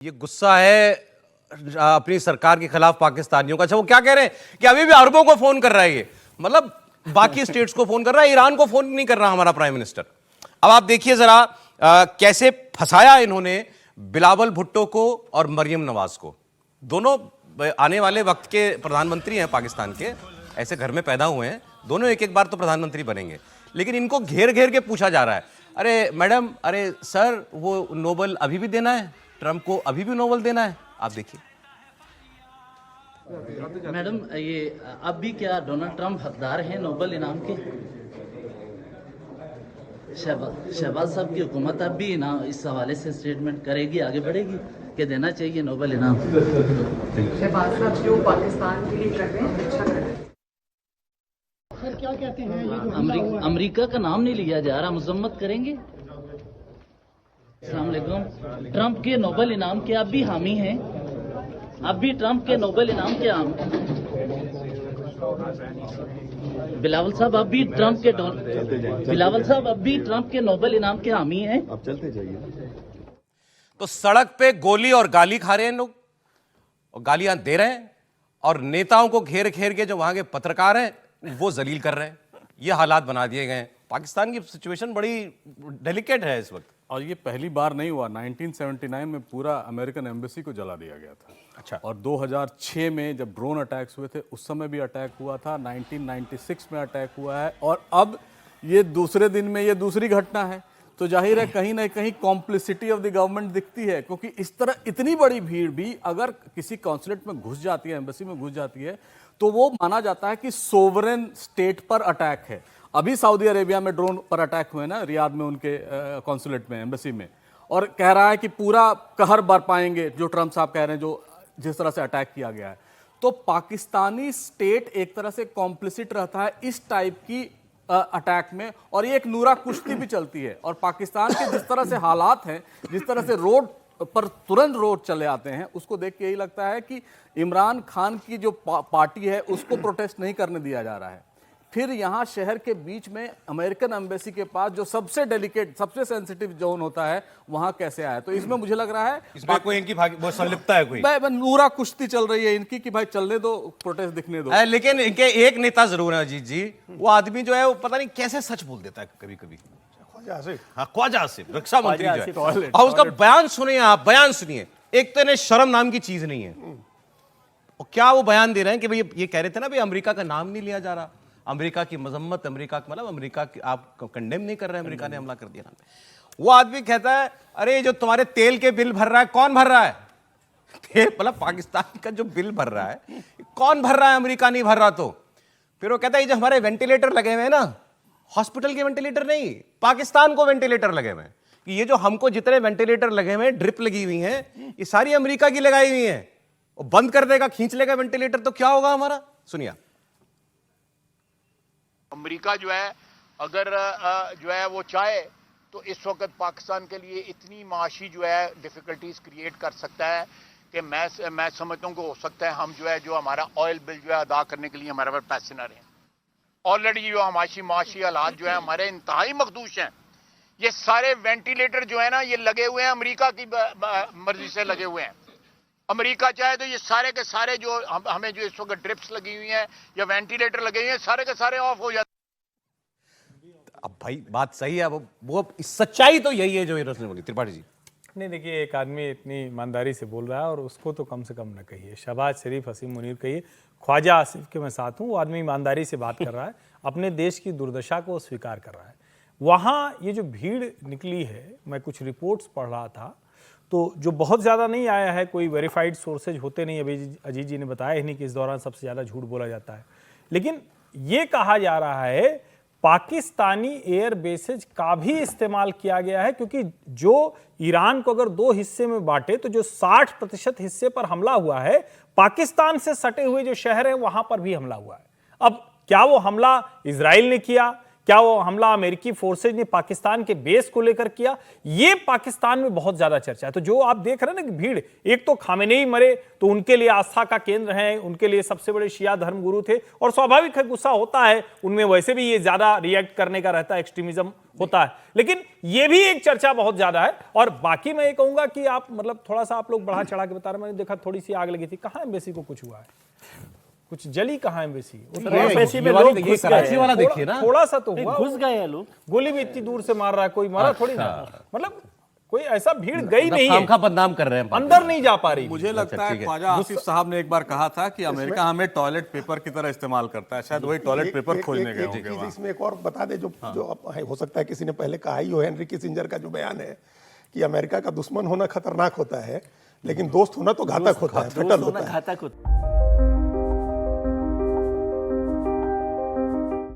ये गुस्सा है अपनी सरकार के खिलाफ पाकिस्तानियों का। अच्छा, वो क्या कह रहे हैं कि अभी भी अरबों को फोन कर रहा है, ये मतलब बाकी स्टेट्स को फोन कर रहा है, ईरान को फोन नहीं कर रहा हमारा प्राइम मिनिस्टर। अब आप देखिए जरा कैसे फंसाया इन्होंने बिलावल भुट्टो को और मरियम नवाज को। दोनों आने वाले वक्त के प्रधानमंत्री हैं पाकिस्तान के, ऐसे घर में पैदा हुए हैं, दोनों एक एक बार तो प्रधानमंत्री बनेंगे, लेकिन इनको घेर घेर के पूछा जा रहा है, अरे मैडम, अरे सर, वो नोबेल अभी भी देना है, ट्रंप को अभी भी नोबेल देना है। आप देखिए मैडम, ये अब भी क्या डोनाल्ड ट्रंप हकदार हैं नोबेल इनाम के? शहबाज साहब की हुकूमत अब भी इनाम इस हवाले से स्टेटमेंट करेगी, आगे बढ़ेगी कि देना चाहिए नोबेल इनाम। शहबाज साहब जो पाकिस्तान के लिए कर रहे हैं, अच्छा कर रहे हैं। सर क्या कहते हैं, ये जो अमेरिका का नाम नहीं लिया जा रहा, मजम्मत करेंगे? अस्सलाम वालेकुम। ट्रंप के नोबेल इनाम के आप भी हामी हैं? अब भी ट्रंप के नोबेल इनाम के बिलावल साहब अब भी ट्रंप के बिलावल साहब अब भी ट्रंप के नोबेल इनाम के हामी हैं? आप चलते जाइए। तो सड़क पे गोली और गाली खा रहे हैं लोग, और गालियां दे रहे हैं, और नेताओं को घेर घेर के जो वहां के पत्रकार हैं वो जलील कर रहे हैं। ये हालात बना दिए गए हैं। पाकिस्तान की सिचुएशन बड़ी डेलिकेट है इस वक्त। और ये पहली बार नहीं हुआ, 1979 में पूरा अमेरिकन एम्बेसी को जला दिया गया था। अच्छा। और 2006 में जब ड्रोन अटैक्स हुए थे उस समय भी अटैक हुआ था, 1996 में अटैक हुआ है, और अब ये दूसरे दिन में ये दूसरी घटना है। तो जाहिर है कहीं ना कहीं कॉम्प्लिसिटी ऑफ द गवर्नमेंट दिखती है, क्योंकि इस तरह इतनी बड़ी भीड़ भी अगर किसी कॉन्सुलेट में घुस जाती है, एम्बेसी में घुस जाती है, तो वो माना जाता है कि सोवरेन स्टेट पर अटैक है। अभी सऊदी अरेबिया में ड्रोन पर अटैक हुए ना, रियाद में उनके कॉन्सुलेट में, एम्बेसी में, और कह रहा है कि पूरा कहर बरपाएंगे, जो ट्रंप साहब कह रहे हैं, जो जिस तरह से अटैक किया गया है। तो पाकिस्तानी स्टेट एक तरह से कॉम्प्लिसिट रहता है इस टाइप की अटैक में, और ये एक नूरा कुश्ती भी चलती है। और पाकिस्तान के जिस तरह से हालात हैं, जिस तरह से रोड पर तुरंत रोड चले आते हैं, उसको देख के यही लगता है कि इमरान खान की जो पार्टी है उसको प्रोटेस्ट नहीं करने दिया जा रहा है। फिर यहाँ शहर के बीच में अमेरिकन एम्बेसी के पास जो सबसे डेलिकेट, सबसे सेंसिटिव जोन होता है, वहां कैसे आया? तो इसमें मुझे लग रहा है इसमें कोई इनकी वो संलिप्तता है, कोई नूरा कुश्ती चल रही है इनकी कि भाई चलने दो, प्रोटेस्ट दिखने दो। लेकिन इनके एक नेता जरूर है अजीत जी, वो आदमी जो है वो पता नहीं कैसे सच बोल देता है कभी कभी। ख्वाजा आसिफ, रक्षा मंत्री जो है, और उसका बयान सुनिए आप, बयान सुनिए। एक तो इन्हें शर्म नाम की चीज नहीं है, और क्या वो बयान दे रहे हैं कि भाई ये कह रहे थे ना भाई अमेरिका का नाम नहीं लिया जा रहा, अमेरिका की मजम्मत, अमेरिका मतलब अमेरिका की आप कंडेम नहीं कर रहे, अमेरिका ने हमला कर दिया नाम पे। वो आदमी कहता है, अरे जो तुम्हारे तेल के बिल भर रहा है, कौन भर रहा है? तेल मतलब पाकिस्तान का जो बिल भर रहा है, कौन भर रहा है? अमेरिका नहीं भर रहा। तो फिर वो कहता है, ये जो हमारे वेंटिलेटर लगे हुए हैं ना, हॉस्पिटल के वेंटिलेटर नहीं, पाकिस्तान को वेंटिलेटर लगे हुए हैं, कि ये जो हमको जितने वेंटिलेटर लगे हुए हैं, ड्रिप लगी हुई हैं, ये सारी अमेरिका की लगाई हुई हैं। वो बंद कर देगा, खींच लेगा वेंटिलेटर, तो क्या होगा हमारा? सुनिए। अमेरिका जो है अगर जो है वो चाहे तो इस वक्त पाकिस्तान के लिए इतनी माशी जो है डिफिकल्टीज क्रिएट कर सकता है कि मैं समझता हूँ कि हो सकता है हम जो हमारा ऑयल बिल जो है अदा करने के लिए हमारे पास पैसे ना रहें। ऑलरेडी जो माशी हालात जो है हमारे इंतहाई मखदूश हैं। ये सारे वेंटिलेटर जो है ना, ये लगे हुए हैं अमेरिका की मर्जी से लगे हुए हैं। अमेरिका चाहे तो ये सारे के सारे जो हमें जो इस वक्त ड्रिप्स लगी हुई हैं या वेंटिलेटर लगे हुए हैं, सारे के सारे ऑफ हो जाते। अब भाई बात सही है, वो सच्चाई तो यही है जो इन्होंने बोली। त्रिपाठी जी, नहीं देखिए, एक आदमी इतनी ईमानदारी से बोल रहा है, और उसको तो कम से कम न कहिए, शहबाज शरीफ, हसीम मुनीर कहिए, ख्वाजा आसिफ के मैं साथ हूँ। वो आदमी ईमानदारी से बात कर रहा है, अपने देश की दुर्दशा को स्वीकार कर रहा है। वहाँ ये जो भीड़ निकली है, मैं कुछ रिपोर्ट्स पढ़ रहा था, तो जो बहुत ज़्यादा नहीं आया है, कोई वेरीफाइड सोर्सेज होते नहीं, अभी अजीत जी ने बताया ही नहीं कि इस दौरान सबसे ज़्यादा झूठ बोला जाता है, लेकिन ये कहा जा रहा है पाकिस्तानी एयर बेसेज का भी इस्तेमाल किया गया है, क्योंकि जो ईरान को अगर दो हिस्से में बांटे तो जो 60% हिस्से पर हमला हुआ है, पाकिस्तान से सटे हुए जो शहर हैं वहां पर भी हमला हुआ है। अब क्या वो हमला इजराइल ने किया, क्या वो हमला अमेरिकी फोर्सेज ने पाकिस्तान के बेस को लेकर किया? ये पाकिस्तान में बहुत ज्यादा चर्चा है। तो जो आप देख रहे हैं ना कि भीड़, एक तो खामेनेई मरे तो उनके लिए आस्था का केंद्र है, उनके लिए सबसे बड़े शिया धर्मगुरु थे, और स्वाभाविक है गुस्सा होता है उनमें, वैसे भी ये ज्यादा रिएक्ट करने का रहता है, एक्सट्रीमिज्म होता है, लेकिन ये भी एक चर्चा बहुत ज्यादा है। और बाकी मैं ये कहूंगा कि आप मतलब थोड़ा सा आप लोग बढ़ा चढ़ा के बता रहे, मैंने देखा थोड़ी सी आग लगी थी, कहाँ एम्बेसी को कुछ हुआ है? कुछ जली कहाँ एम्बेसी? एम्बेसी में लोग घुस गए, वाला देखिए ना, थोड़ा सा तो हुआ, घुस गए हैं लोग। गोली भी इतनी दूर से मार रहा है, कोई मारा थोड़ी ना, मतलब कोई ऐसा भीड़ गई नहीं है, का बदनाम कर रहे हैं, अंदर नहीं जा पा रही। मुझे लगता है ख्वाजा आसिफ साहब ने एक बार कहा था कि अमेरिका हमें टॉयलेट पेपर की तरह इस्तेमाल करता है, शायद वही टॉयलेट पेपर खोलने गए होंगे वहां। इसमें एक और बता दे, जो हो सकता है किसी ने पहले कहा ही हो, हेनरी किसिंजर का जो बयान है कि अमेरिका का दुश्मन होना खतरनाक होता है, लेकिन दोस्त होना तो घातक होता है, फटल होता है। घातक होता है।